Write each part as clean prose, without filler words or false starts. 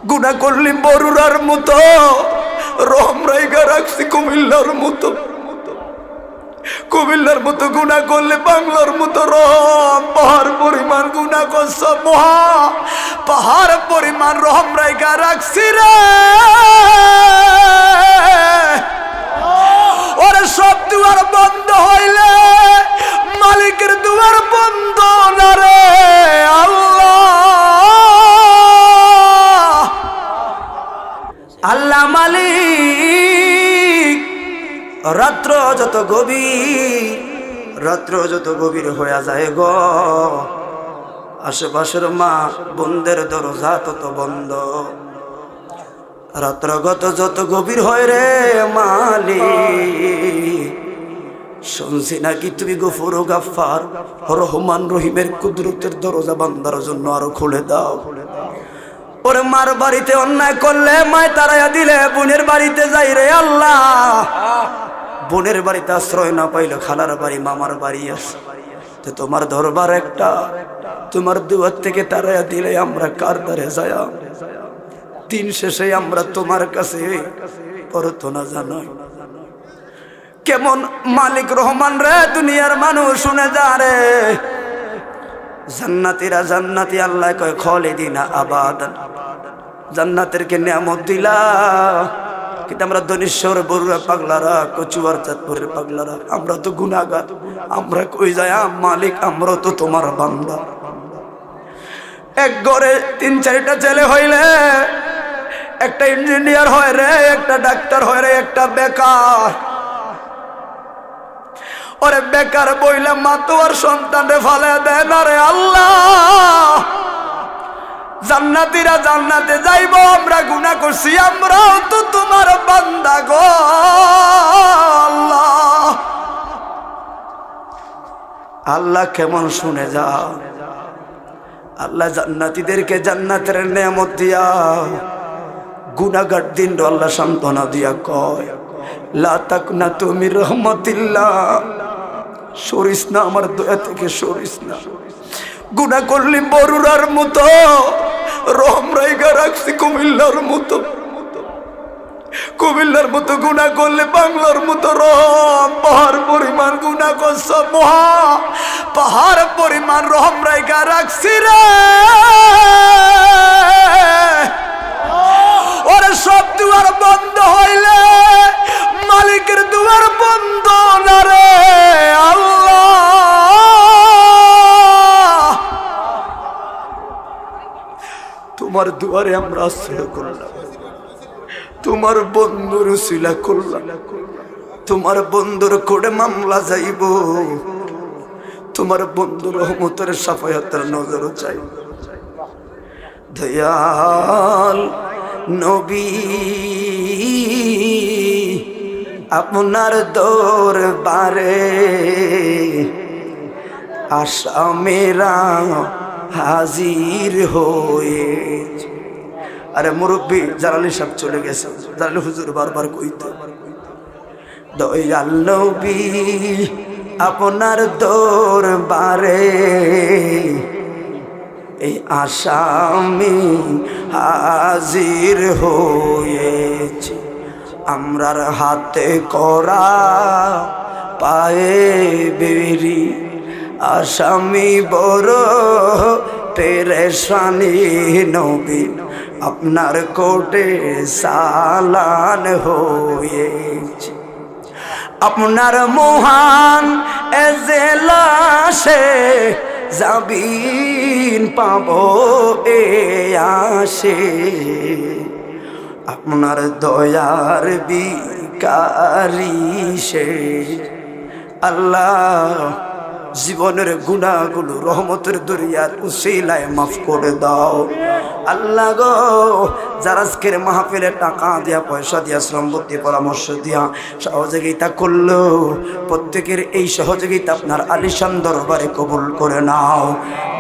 গুনাহ করলি বরুরার মতো, রহম রাইগা রাখছি কুমিল্লার মতো। কুমিল্লার মতো গুনাহ করলে বাংলার মতো রহম, পাহাড় পরিমাণ গুনাহ করছ মহা পাহাড় পরিমাণ রহম রাইগা রাখছি রে। ওরে সব দুয়ার বন্ধ হইলে মালিকের দুয়ার বন্ধ না রে আল্লাহ। আল্লাহ মালিক রাত্র যত গভীর হয়ে যায় গো, আশেপাশের মা বোনদের দরজা তত বন্ধ। রাত্র যত গভীর হয় রে মালিক, শুনছি নাকি তুমি গফুর ও গাফফার রহমান রহিমের কুদরতের দরজা বান্দার জন্য আরো খুলে দাও। ওরে মার বাড়িতে অন্যায় করলে মায় তারাইয়া দিলে বোনের বাড়িতে যাই রে আল্লাহ। বোনের বাড়িতে আশ্রয় না পাইলে খালার বাড়ি মামার বাড়ি আসে, তো তোমার দরবার একটা, তোমার দুয়ার থেকে তারাইয়া দিলে আমরা কার দ্বারে যায়? দিন শেষে আমরা তোমার কাছে প্রার্থনা জানাই। কেমন মালিক রহমান রে, দুনিয়ার মানুষ শুনে যা রে। জান্নাতীরা জান্নাতি আল্লাহ কয় খালিদিনা আবাদান, জান্নাতেরকে নিয়ামত দিলা। কিন্তু আমরা ধনেশ্বর বরুড়া পাগলারা, কচুয়ার চাঁদপুরের পাগলারা, আমরা তো গুনাহগার। আমরা কই যায় মালিক, আমরা তো তোমার বান্দা। এক ঘরে 3-4টা ছেলে হইলে একটা ইঞ্জিনিয়ার হয় রে, একটা ডাক্তার হয় রে, একটা বেকার। ওরে বেকার বইলে মা তো আর সন্তানরে ফালে দেয় না রে আল্লাহ। জান্নাতীরা জান্নাতে যাইব, আমরা গুনাহ করছি, আমরাও তো তোমার বান্দা গো আল্লাহ। আল্লাহ কেমন শুনে যা, আল্লাহ জান্নাতীদেরকে জান্নাতের নেয়ামত দিয়া, গুনাহগার দিন আল্লাহ সান্ত্বনা দিয়া কয় লা তাকনাতু মির রাহমাতিল্লাহ, সরিস না আমার দয়া থেকে, সরিস না। গুনাহ করলি বরুরার মতো, রহম রাইগা রাখছি কুমিল্লার মতো। কুমিল্লার মতো গুনাহ করলে বাংলার মতো রহম, পাহাড় পরিমাণ গুনাহ করছ মহা পাহাড় পরিমাণ রহম রাইগা রাখছি রে। ওরে সব দুয়ার বন্ধ হইলে মালিকের দুয়ার বন্ধ না রে আল্লাহ। তোমার দুয়ারে আমরা আশ্রয় করলাম, তোমার বন্ধুর উসিলা করলাম, তোমার বন্ধুর কোড়ে মামলা যাইব, তোমার বন্ধুর রহমতের সাফায়াতের নজর চাই। দয়াল নবী আপনার দরবারে আসামেরা হাজির হয়েছে। আরে মুরব্বী জালালি সাহেব চলে গেছে, জালালি হুজুর বারবার কইতো দয়াল নবী আপনার দরবারে এই আসামি হাজির হয়েছে। আমরার হাতে করা পায়ে বেরি আসামি বড় পেরেশানি, নবী আপনার কোটে সালান হয়েছে। আপনার মহান এজলাসে জাবিন পাবো এ আসে, আপনার দয়ার বিকারি সে আল্লাহ। জীবনের গুনাহগুলো রহমতের দরিয়ার উসিলায় মাফ করে দাও আল্লাহ গো। যারা আজকের মাহফিলে টাকা দিয়া, পয়সা দিয়া, শ্রমবতী পরামর্শ দিয়া সহযোগিতা করলো, প্রত্যেকের এই সহযোগিতা আপনার আলিশান দরবারে কবুল করে নাও।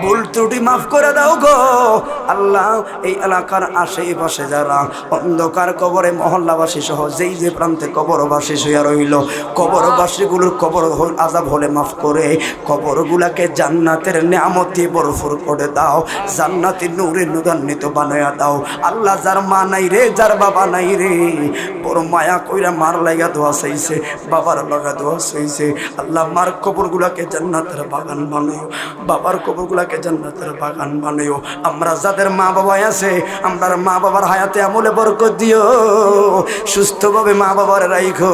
ভুল ত্রুটি মাফ করে দাও গো আল্লাহ। এই এলাকার আশেপাশে যারা অন্ধকার কবরে মহল্লাবাসী সহ যেই যে প্রান্তে কবরবাসী শুয়ে রইল, কবরবাসীগুলোর কবর আযাব হলে মাফ করে, কবরগুলাকে জান্নাতের নিয়ামত দিয়ে ভরপুর করে দাও, জান্নাতি নূরে নূরান্বিত বানায়া দাও। আল্লাহ যার মা নাই রে, যার বাবা নাই রে, বড় মায়া কইরা মার লাগা দোয়া চাইছে, বাবার লাগা দোয়া চাইছে। আল্লাহ মার কবরগুলাকে জান্নাতের বাগান বানাইও, বাবার কবরগুলাকে জান্নাতের বাগান বানাইও। আমরা যাদের মা বাবা আছে, আমরা মা বাবার হায়াতে আমলে বরকত দিও, সুস্থভাবে মা বাবার রাইখো।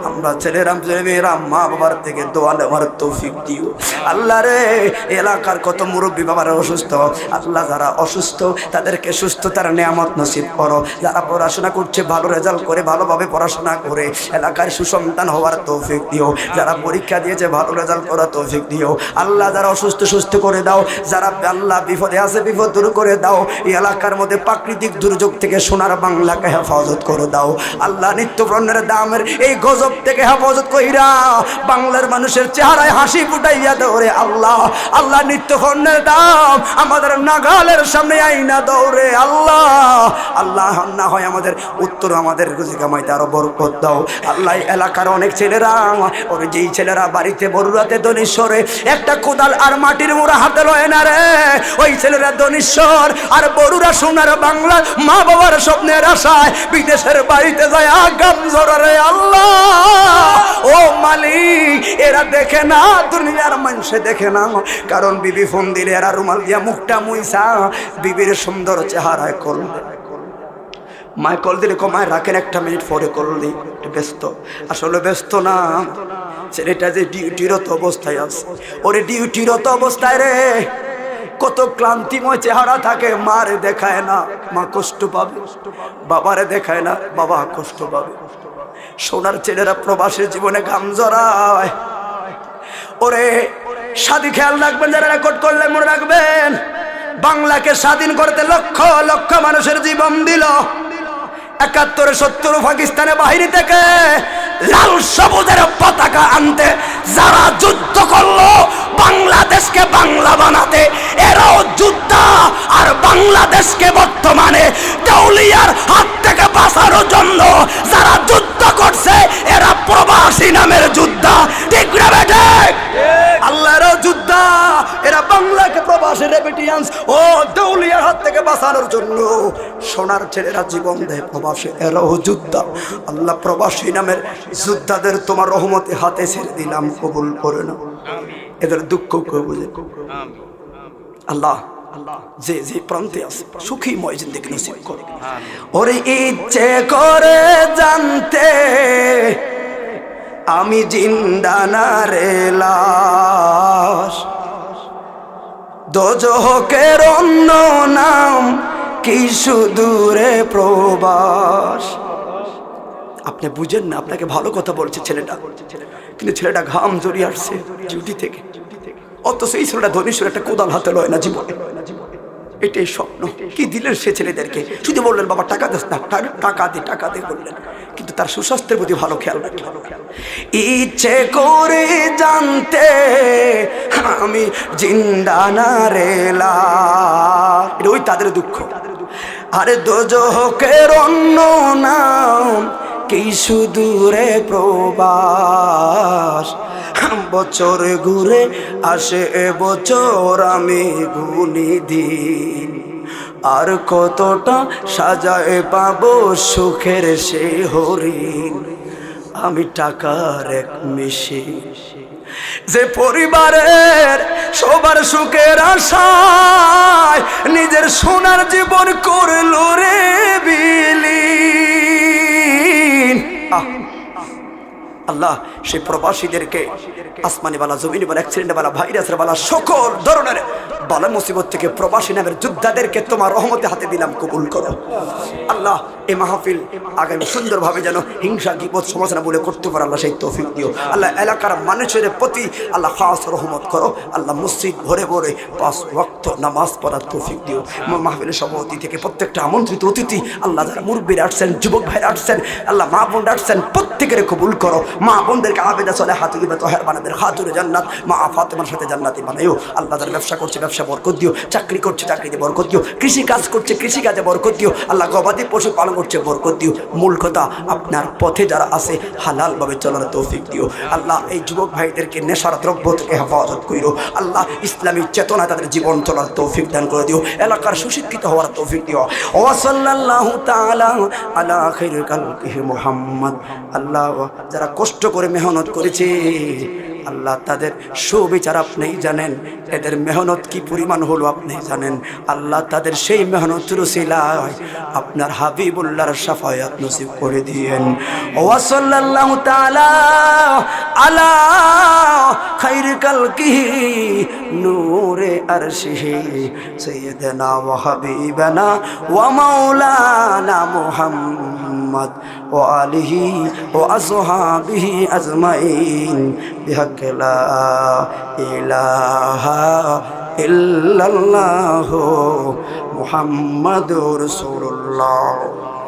আমরা ছেলেরা মেয়েরা মা বাবার থেকে দোয়া নেওয়ার তৌফিক দিও। আল্লাহ রে, এলাকার কত মুরব্বী বাবারা অসুস্থ, আল্লাহ যারা অসুস্থ তাদেরকে সুস্থতার নিয়ামত নসিব করো। যারা পড়াশোনা করছে ভালো রেজাল্ট করে, ভালোভাবে পড়াশোনা করে এলাকার সুসন্তান হওয়ার তৌফিক দিও। যারা পরীক্ষা দিয়েছে ভালো রেজাল্ট করার তৌফিক দিও। আল্লাহ যারা অসুস্থ সুস্থ করে দাও, যারা আল্লাহ বিপদে আছে বিপদ দূর করে দাও। এই এলাকার মধ্যে প্রাকৃতিক দুর্যোগ থেকে সোনার বাংলাকে হেফাজত করে দাও। আল্লাহ নিত্য পণ্যের দামের এই গজব থেকে হেফাজত কইরা বাংলার মানুষের চেহারায় হাসি ফুটাইয়া দৌড়ে। আল্লাহ আল্লাহ নিত্য পণ্যের দাম আমাদের নাগালের সামনে আইনা দৌড়ে। আল্লাহ আল্লাহ না হয় আমাদের উত্তর আমাদের রুজি কামাইতে আরো বরকত দাও। আল্লাহ এলাকার অনেক ছেলেরা, ওর যেই ছেলেরা বাড়িতে বড়ুরাতে দনিশ্বরে একটা কোদাল আর মাটির মোড়া হাতে লয় না রে, ওই ছেলেরা দনিশ্বর আর বড়ুরা সোনার বাংলা মা বাবার স্বপ্নের আশায় বিদেশের বাড়িতে যায় আগাম জোরে। আল্লাহ ও মালিক, এরা দেখে না, দুনিয়ার মানুষে দেখে না, কারণ বিবি ফোন দিলে এরা রুমাল দিয়া মুখটা মুইসা বিবির সুন্দর চেহারায় কল মায় কল দিলে কমায় রাখেন, একটা মিনিট পরে কল দিই, ব্যস্ত। আসলে ব্যস্ত না, ছেলেটা যে ডিউটিরত অবস্থায় আছে, ওরে ডিউটিরত অবস্থায় রে কত ক্লান্তিময় চেহারা থাকে, মারে দেখায় না, মা কষ্ট পাবে, বাবারে দেখায় না, বাবা কষ্ট পাবে। সোনার ছেলেরা প্রবাসী জীবনে ঘাম জড়ায়। ওরে স্বাধীন খেয়াল রাখবেন, যারা রেকর্ড করলে মনে রাখবেন, বাংলাকে স্বাধীন করতে লক্ষ লক্ষ মানুষের জীবন দিল। ৭১-৭০ পাকিস্তানের বাহিনী থেকে লাল সবুজের পতাকা আনতে যারা যুদ্ধ করলো বাংলাদেশকে বাংলা বানাতে, এরাও যোদ্ধা। আর বাংলাদেশকে বর্তমানে দেউলিয়ার হাত থেকে বাঁচানোর জন্য যারা যুদ্ধ করছে এরা প্রবাসী নামের যোদ্ধা। ঠিক না বেটে? আল্লাহরও যোদ্ধা এরা, বাংলাকে প্রবাসী রেমিটিয়ান্স ও দেউলিয়ার হাত থেকে বাঁচানোর জন্য সোনার ছেলেরা জীবন দেয় প্রবাসী, এরাও যোদ্ধা। আল্লাহ প্রবাসী নামের যোদ্ধাদের তোমার রহমতে হাতে ছেড়ে দিলাম, কবুল করে নাও। এদের দুঃখ কেউ বুঝে। আল্লাহ যে যে প্রান্তে আছে সুখীময় জিন্দেগি নসিব করে। ওরে ইচ্ছে করে জানতে আমি জিন্দা না রে লাশ, দোজখের অন্য নাম কি সুদূরে প্রবাস। আপনি বুঝেন না, আপনাকে ভালো কথা বলছে ছেলেটা, কিন্তু ছেলেটা ঘাম জড়িয়ে আসছে ডিউটি থেকে, অথচ এই ছেলেটা ধনীশ্বর একটা কোদাল হাতে লয় না জীবনে। এটাই স্বপ্ন। কি দিলেন সে ছেলেদেরকে? শুধু বললেন বাবা টাকা দিস না, টাকা দে বললেন, কিন্তু তার সুস্বাস্থ্যের প্রতি ভালো খেয়াল রাখি। ইচ্ছে করে জানতে আমি জিন্দা না রে লাশ, এটা ওই তাদের দুঃখ। আরে দোজখের অন্য নাম কি সুদূরে প্রবাস, বছর ঘুরে আসে বছর আমি গুনি দিন, আর কতটা সাজায় পাবো সুখের সে হরিণ। আমি টাকার এক মেশিন, যে পরিবারের সবার সুখের আশায় নিজের সোনার জীবন করলো রে বিলীন। আল্লাহ সেই প্রবাসীদেরকে আসমানি বালা, জমিনি বালা, অ্যাক্সিডেন্ট বালা, ভাইরাসের বালা, সকল ধরনের বালা মুসিবত থেকে প্রবাসী নামের যোদ্ধাদেরকে তোমার রহমতে হাতে দিলাম, কবুল করো। আল্লাহ এই মাহফিল আগামী সুন্দরভাবে যেন হিংসা গীবত সমালোচনা বলে করতে পারে, আল্লাহ সেই তৌফিক দিও। আল্লাহ এলাকার মানুষের প্রতি আল্লাহ খাস রহমত করো। আল্লাহ মসজিদ ভরে ভরে 5 ওয়াক্ত নামাজ পড়ার তৌফিক দিও। মাহফিলের সভাপতি থেকে প্রত্যেকটা আমন্ত্রিত অতিথি, আল্লাহ যারা মুরব্বীরা আসছেন, যুবক ভাইরা আসছেন, আল্লাহ মা বোনরা আসছেন, প্রত্যেকের কবুল করো। মা বোনদেরকে আবেদা চলে হাতুরিবা তোহার বানাদের হাতুরে জান্নাত, মা ফাতেমার সাথে জান্নাতি বানাইও। আল্লাহ যারা ব্যবসা করছে ব্যবসা ব্যবসা বরকত দিও, চাকরি করছে চাকরিতে বরকত দিও, কৃষি কাজ করছে কৃষি কাজে বরকত দিও আল্লাহ, গবাদি পশু পালন করছে বরকত দিও। মূল কথা আপনার পথে যারা আছে হালালভাবে চলার তৌফিক দিও আল্লাহ। এই যুবক ভাইদেরকে নেশার দ্রব্য থেকে হেফাজত করিও আল্লাহ, ইসলামী চেতনা তাদের জীবন চলার তৌফিক দান করে দিও, এলাকার সুশিক্ষিত হওয়ার তৌফিক দিও। ওয়া সাল্লাল্লাহু তাআলা আলা খাইরিল খালকিহি মুহাম্মদ। আল্লাহ যারা কষ্ট করে মেহনত করেছে আল্লাহ, তাদের সুবিচার আপনি জানেন, এদের মেহনত কি পরিমাণ হলো আপনি জানেন আল্লাহ, তাদের সেই মেহনতের উসিলায় আপনার হাবিবুল্লাহর শাফায়াত নসিব করে দিয়েন। ওয়া সাল্লাল্লাহু তাআলা আলা খাইরিল খালকিহি নূরে আরশিহি সাইয়্যিদানা ওয়া হাবিবানা ওয়া মাওলানা মুহাম্মদ ওয়া আলিহি ওয়া আসহাবিহি আজমাইন বিহাক্কি লা ইলাহা ইল্লাল্লাহু মুহাম্মাদুর রাসূলুল্লাহ।